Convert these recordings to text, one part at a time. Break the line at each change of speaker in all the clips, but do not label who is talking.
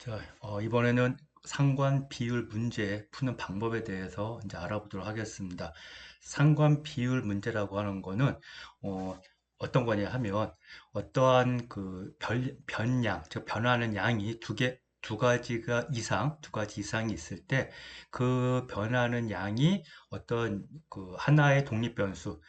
자, 이번에는 상관 비율 문제 푸는 방법에 대해서 이제 알아보도록 하겠습니다. 상관 비율 문제라고 하는 거는 어떤 거냐 하면 어떠한 그 변량, 즉 변하는 양이 두 가지 이상이 있을 때 그 변하는 양이 어떤 그 하나의 독립 변수,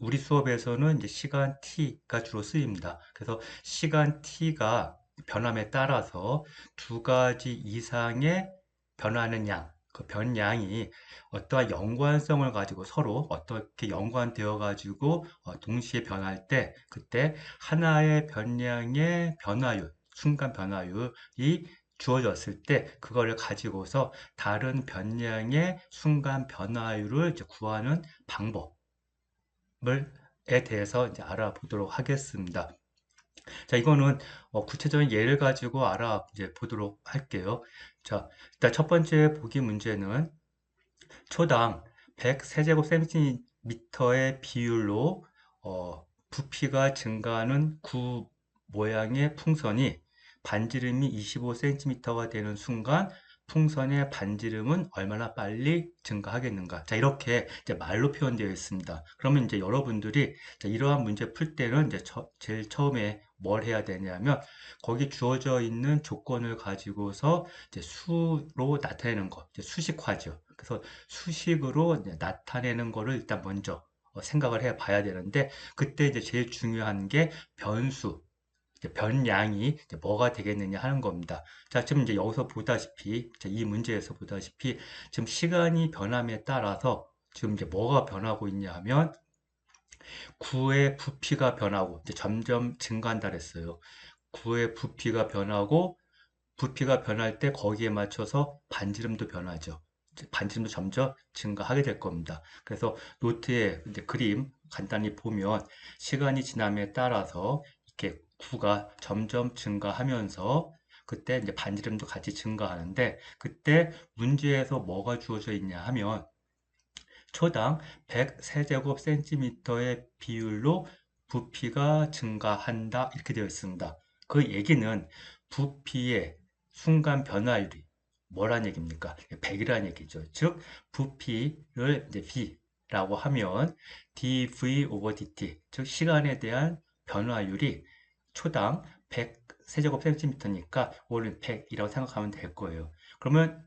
우리 수업에서는 이제 시간 t가 주로 쓰입니다. 그래서 시간 t가 변함에 따라서 두 가지 이상의 변하는 양, 그 변량이 어떠한 연관성을 가지고 서로 어떻게 연관되어 가지고 동시에 변할 때 그때 하나의 변량의 변화율, 순간 변화율이 주어졌을 때 그거를 가지고서 다른 변량의 순간 변화율을 이제 구하는 방법에 대해서 이제 알아보도록 하겠습니다. 자, 이거는 구체적인 예를 가지고 이제 보도록 할게요. 자, 일단 첫 번째 보기 문제는 초당 100세제곱센티미터의 비율로 부피가 증가하는 구 모양의 풍선이 반지름이 25cm가 되는 순간 풍선의 반지름은 얼마나 빨리 증가하겠는가? 자, 이렇게 이제 말로 표현되어 있습니다. 그러면 이제 여러분들이 자, 이러한 문제 풀 때는 이제 제일 처음에 뭘 해야 되냐면 거기 주어져 있는 조건을 가지고서 이제 수로 나타내는 것, 이제 수식화죠. 그래서 수식으로 이제 나타내는 거를 일단 먼저 생각을 해 봐야 되는데 그때 이제 제일 중요한 게 변수, 이제 변량이 이제 뭐가 되겠느냐 하는 겁니다. 자, 지금 이제 여기서 보다시피, 이 문제에서 보다시피, 지금 시간이 변함에 따라서 지금 이제 뭐가 변하고 있냐 하면, 구의 부피가 변하고, 이제 점점 증가한다 그랬어요. 구의 부피가 변하고, 부피가 변할 때 거기에 맞춰서 반지름도 변하죠. 반지름도 점점 증가하게 될 겁니다. 그래서 노트에 이제 그림 간단히 보면 시간이 지남에 따라서 이렇게 구가 점점 증가하면서 그때 이제 반지름도 같이 증가하는데 그때 문제에서 뭐가 주어져 있냐 하면 초당 100세제곱센티미터의 비율로 부피가 증가한다 이렇게 되어 있습니다. 그 얘기는 부피의 순간 변화율이 뭐란 얘기입니까? 100이라는 얘기죠. 즉 부피를 이제 V라고 하면 dV over dt, 즉 시간에 대한 변화율이 초당 100세제곱센티미터니까 원래 100이라고 생각하면 될 거예요. 그러면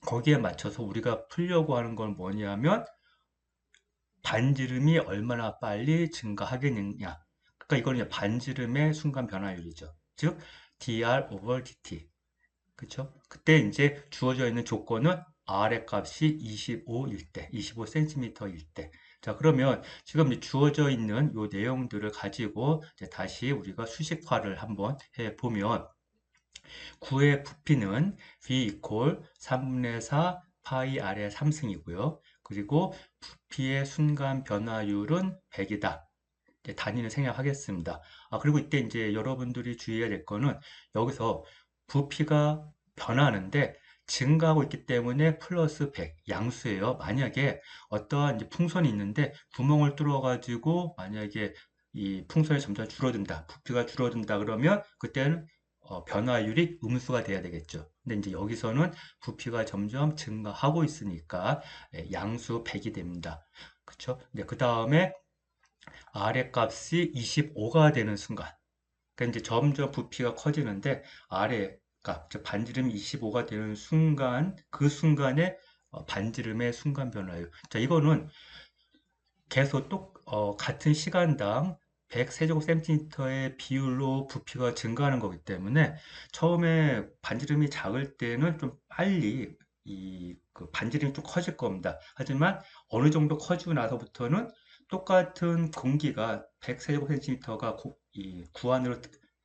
거기에 맞춰서 우리가 풀려고 하는 건 뭐냐면 반지름이 얼마나 빨리 증가하겠느냐. 그러니까 이거는 이제 반지름의 순간 변화율이죠. 즉 dr over dt. 그렇죠? 그때 이제 주어져 있는 조건은 R의 값이 25일 때, 25cm일 때. 자, 그러면 지금 이제 주어져 있는 요 내용들을 가지고 이제 다시 우리가 수식화를 한번 해 보면 구의 부피는 V 이퀄 3분의 4 파이 R의 3승이고요. 그리고 부피의 순간 변화율은 100이다. 단위를 생략하겠습니다. 그리고 이때 이제 여러분들이 주의해야 될 거는 여기서 부피가 변하는데 증가하고 있기 때문에 플러스 100 양수예요. 만약에 어떠한 이제 풍선이 있는데 구멍을 뚫어가지고 만약에 이 풍선이 점점 줄어든다, 부피가 줄어든다 그러면 그때는 변화율이 음수가 돼야 되겠죠. 근데 이제 여기서는 부피가 점점 증가하고 있으니까 양수 100이 됩니다. 그렇죠? 그 다음에 R의 값이 25가 되는 순간, 그러니까 이제 점점 부피가 커지는데 R의 값, 즉 반지름이 25가 되는 순간, 그 순간에 반지름의 순간 변화율. 자, 이거는 계속 같은 시간당 100세제곱센티미터의 비율로 부피가 증가하는 거기 때문에 처음에 반지름이 작을 때는 좀 빨리 그 반지름이 좀 커질 겁니다. 하지만 어느 정도 커지고 나서부터는 똑같은 공기가 100세제곱센티미터가 이 구안으로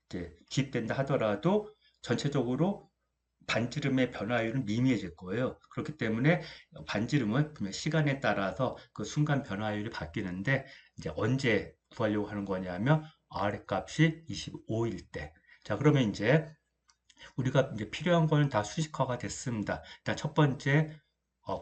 이제 주입된다 하더라도 전체적으로 반지름의 변화율은 미미해질 거예요. 그렇기 때문에 반지름은 분명 시간에 따라서 그 순간 변화율이 바뀌는데 이제 언제 구하려고 하는 거냐면 R의 값이 25일 때. 자, 그러면 이제 우리가 이제 필요한 거는 다 수식화가 됐습니다. 일단 첫 번째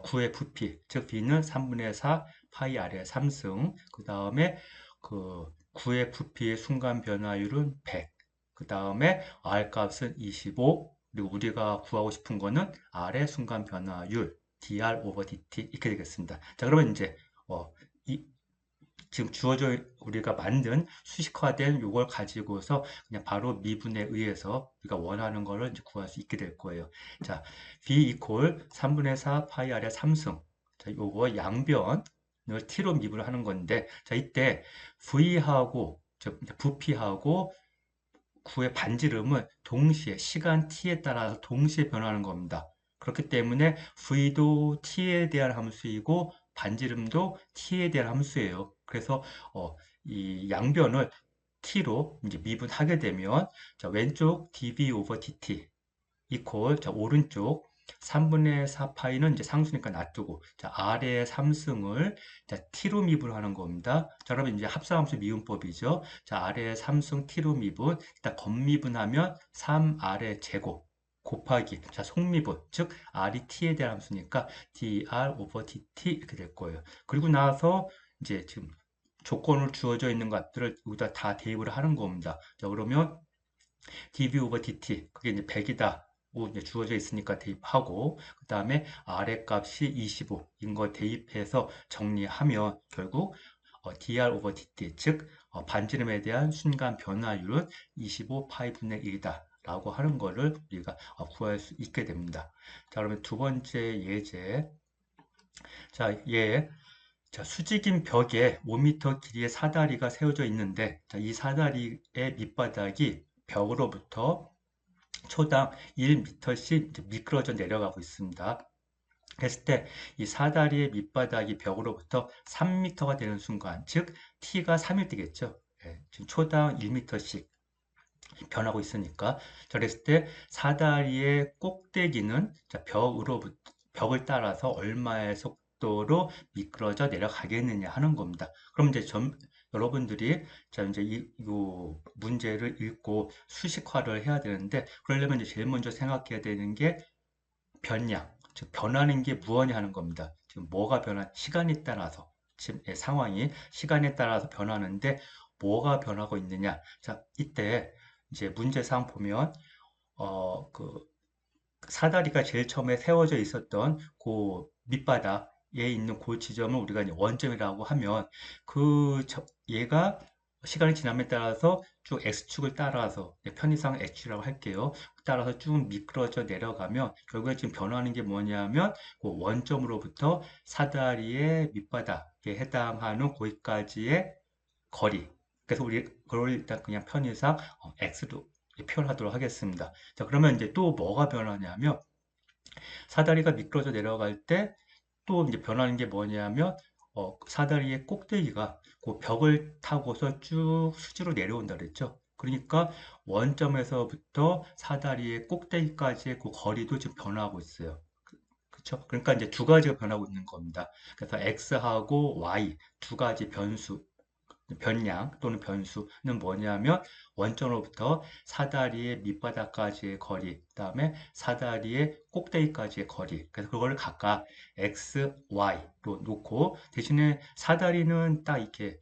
구의 부피, 즉 B는 3분의 4 파이 R의 3승. 그 다음에 그 구의 부피의 순간 변화율은 100. 그 다음에 R 값은 25. 그리고 우리가 구하고 싶은 거는 R의 순간 변화율, dr over dt 이렇게 되겠습니다. 자, 그러면 이제 어, 이, 지금 주어져 우리가 만든 수식화된 요걸 가지고서 그냥 바로 미분에 의해서 우리가 원하는 거를 이제 구할 수 있게 될 거예요. 자, b 이퀄 3분의 4 파이 r의 3승. 자, 요거 양변을 t로 미분을 하는 건데, 자, 이때 v하고 즉 부피하고 구의 반지름은 동시에 시간 t에 따라서 동시에 변하는 겁니다. 그렇기 때문에 v도 t에 대한 함수이고 반지름도 t에 대한 함수예요. 그래서 이 양변을 t로 이제 미분하게 되면 자, 왼쪽 dv over dt 이퀄 자, 오른쪽 3분의 4파이는 이제 상수니까 놔두고 자, r의 3승을 자, t로 미분하는 겁니다. 자, 그러면 이제 합성함수 미분법이죠. 자, r의 3승 t로 미분 일단 겉미분하면 3r의 제곱 곱하기 자, 속미분 즉 r이 t에 대한 함수니까 dr over dt 이렇게 될 거예요. 그리고 나서 이제 지금 조건으로 주어져 있는 것들을 여기다 다 대입을 하는 겁니다. 자, 그러면 dv over dt 그게 이제 100이다. 이제 주어져 있으니까 대입하고 그 다음에 아래 값이 25인 거 대입해서 정리하면 결국 dr over dt 즉 반지름에 대한 순간 변화율은 25파이분의 1이다 라고 하는 거를 우리가 구할 수 있게 됩니다. 자, 그러면 두 번째 예제. 자, 자, 수직인 벽에 5m 길이의 사다리가 세워져 있는데 자, 이 사다리의 밑바닥이 벽으로부터 초당 1m씩 미끄러져 내려가고 있습니다. 그랬을 때 이 사다리의 밑바닥이 벽으로부터 3m가 되는 순간, 즉 t가 3일 되겠죠. 예, 지금 초당 1m씩 변하고 있으니까. 자, 그랬을 때 사다리의 꼭대기는 자, 벽을 따라서 얼마의 속도로 미끄러져 내려가겠느냐 하는 겁니다. 그럼 이제 여러분들이 자 이제 이 문제를 읽고 수식화를 해야 되는데 그러려면 이제 제일 먼저 생각해야 되는 게 변량, 즉 변하는 게 무엇이 하는 겁니다. 지금 뭐가 시간에 따라서 지금 상황이 시간에 따라서 변하는데 뭐가 변하고 있느냐. 자, 이때 이제 문제상 보면 그 사다리가 제일 처음에 세워져 있었던 그 밑바닥에 있는 그 지점을 우리가 이제 원점이라고 하면 얘가 시간이 지남에 따라서 쭉 X축을 따라서 편의상 X축이라고 할게요. 따라서 쭉 미끄러져 내려가면 결국에 지금 변화하는 게 뭐냐면 그 원점으로부터 사다리의 밑바닥에 해당하는 거기까지의 거리. 그래서 우리 그걸 일단 그냥 편의상 X로 표현하도록 하겠습니다. 자, 그러면 이제 또 뭐가 변하냐면 사다리가 미끄러져 내려갈 때 또 이제 변하는 게 뭐냐면 사다리의 꼭대기가 그 벽을 타고서 쭉 수지로 내려온다 그랬죠. 그러니까 원점에서부터 사다리의 꼭대기까지의 그 거리도 지금 변화하고 있어요. 그렇죠? 그러니까 이제 두 가지가 변하고 있는 겁니다. 그래서 x하고 y 두 가지 변량 또는 변수는 뭐냐면 원점으로부터 사다리의 밑바닥까지의 거리, 그 다음에 사다리의 꼭대기까지의 거리. 그래서 그걸 각각 x, y로 놓고 대신에 사다리는 딱 이렇게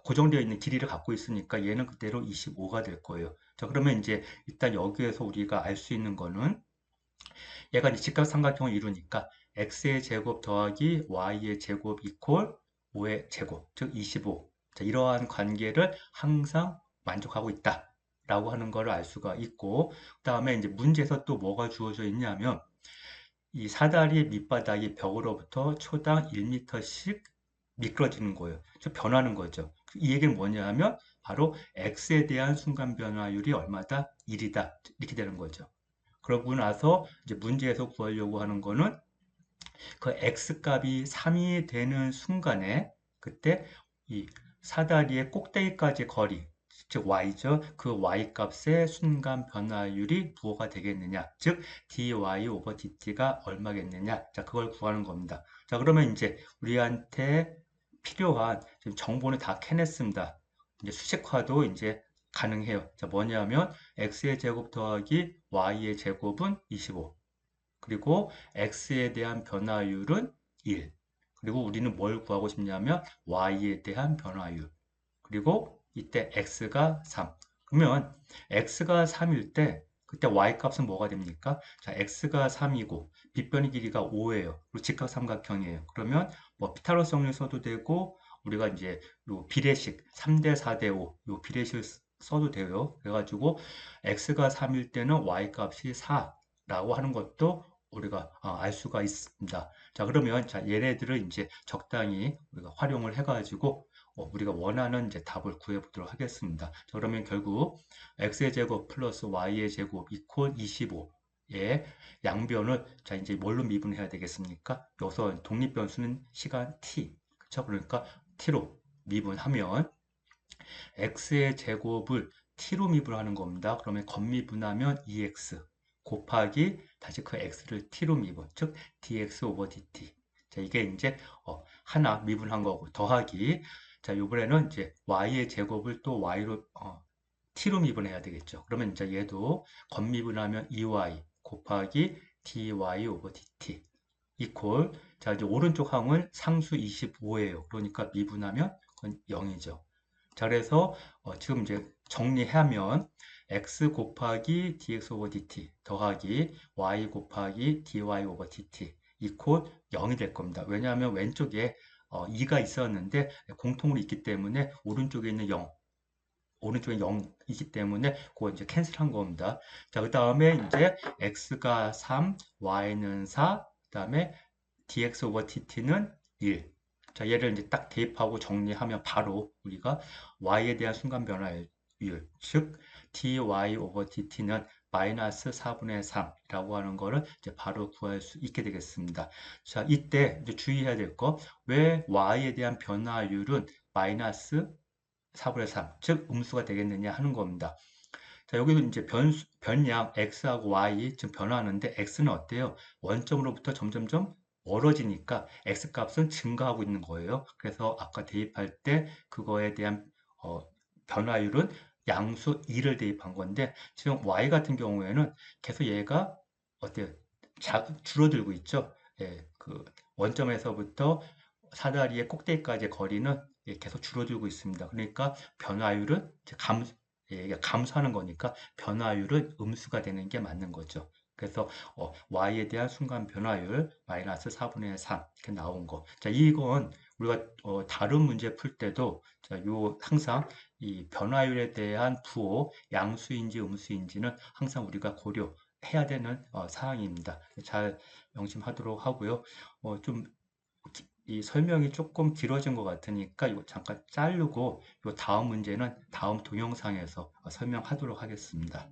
고정되어 있는 길이를 갖고 있으니까 얘는 그대로 25가 될 거예요. 자, 그러면 이제 일단 여기에서 우리가 알 수 있는 거는 얘가 이제 직각삼각형을 이루니까 x의 제곱 더하기 y의 제곱 이퀄 5의 제곱, 즉 25. 자, 이러한 관계를 항상 만족하고 있다. 라고 하는 걸 알 수가 있고, 그 다음에 이제 문제에서 또 뭐가 주어져 있냐면, 이 사다리의 밑바닥이 벽으로부터 초당 1m씩 미끄러지는 거예요. 변하는 거죠. 이 얘기는 뭐냐면, 바로 x에 대한 순간 변화율이 얼마다? 1이다. 이렇게 되는 거죠. 그러고 나서 이제 문제에서 구하려고 하는 거는 그 x 값이 3이 되는 순간에 그때 이 사다리의 꼭대기까지 거리, 즉 y죠. 그 y 값의 순간 변화율이 무엇가 되겠느냐. 즉 dy over dt가 얼마겠느냐. 자, 그걸 구하는 겁니다. 자, 그러면 이제 우리한테 필요한 지금 정보는 다 캐냈습니다. 이제 수식화도 이제 가능해요. 자, 뭐냐면 x의 제곱 더하기 y의 제곱은 25. 그리고 x에 대한 변화율은 1. 그리고 우리는 뭘 구하고 싶냐면 y에 대한 변화율. 그리고 이때 x가 3. 그러면 x가 3일 때 그때 y 값은 뭐가 됩니까? 자, x가 3이고 빗변의 길이가 5예요. 그리고 직각삼각형이에요. 그러면 뭐 피타고라스 정리 써도 되고 우리가 이제 요 비례식 3대 4대 5 요 비례식을 써도 돼요. 그래가지고 x가 3일 때는 y 값이 4라고 하는 것도 우리가 알 수가 있습니다. 자, 그러면 자, 얘네들을 이제 적당히 우리가 활용을 해가지고 우리가 원하는 이제 답을 구해보도록 하겠습니다. 자, 그러면 결국 x의 제곱 플러스 y의 제곱 이퀄 25의 양변을 자 이제 뭘로 미분해야 되겠습니까? 여기서 독립변수는 시간 t 그렇죠? 그러니까 t로 미분하면 x의 제곱을 t로 미분하는 겁니다. 그러면 겉미분하면 2x 곱하기 다시 그 x를 t로 미분, 즉 dx 오버 dt. 자, 이게 이제 하나 미분한 거고 더하기 자, 이번에는 이제 y의 제곱을 또 y로 t로 미분해야 되겠죠. 그러면 이제 얘도 겉미분하면 2y 곱하기 dy 오버 dt 이퀄 자, 이제 오른쪽 항은 상수 25예요. 그러니까 미분하면 그건 0이죠. 자, 그래서 지금 이제 정리하면 x 곱하기 dx 오버 dt 더하기 y 곱하기 dy 오버 dt 이퀄 0이 될 겁니다. 왜냐하면 왼쪽에 2가 있었는데 공통으로 있기 때문에 오른쪽에 있는 0, 오른쪽에 0이기 때문에 그거 이제 캔슬한 겁니다. 자, 그 다음에 이제 x가 3, y는 4, 그 다음에 dx 오버 dt는 1. 자, 얘를 이제 딱 대입하고 정리하면 바로 우리가 y에 대한 순간 변화율, 즉 dy 오버 dt는 마이너스 4분의 3이라고 하는 거를 이제 바로 구할 수 있게 되겠습니다. 자, 이때 이제 주의해야 될 거, 왜 y에 대한 변화율은 마이너스 4분의 3, 즉 음수가 되겠느냐 하는 겁니다. 자, 여기도 이제 변량 x하고 y 지금 변화하는데 x는 어때요? 원점으로부터 점점점 멀어지니까 x 값은 증가하고 있는 거예요. 그래서 아까 대입할 때 그거에 대한 어, 변화율은 양수 2를 대입한 건데 지금 y 같은 경우에는 계속 얘가 어때요? 줄어들고 있죠. 예, 그 원점에서부터 사다리의 꼭대기까지의 거리는 예, 계속 줄어들고 있습니다. 그러니까 변화율은 이제 예, 이게 감소하는 거니까 변화율은 음수가 되는 게 맞는 거죠. 그래서 y에 대한 순간 변화율 마이너스 4분의 3 이렇게 나온 거. 자, 이건 우리가 다른 문제 풀 때도 자, 요 항상 이 변화율에 대한 부호 양수인지 음수인지는 항상 우리가 고려해야 되는 사항입니다. 잘 명심하도록 하고요. 좀 이 설명이 조금 길어진 것 같으니까 이거 잠깐 자르고 이 다음 문제는 다음 동영상에서 설명하도록 하겠습니다.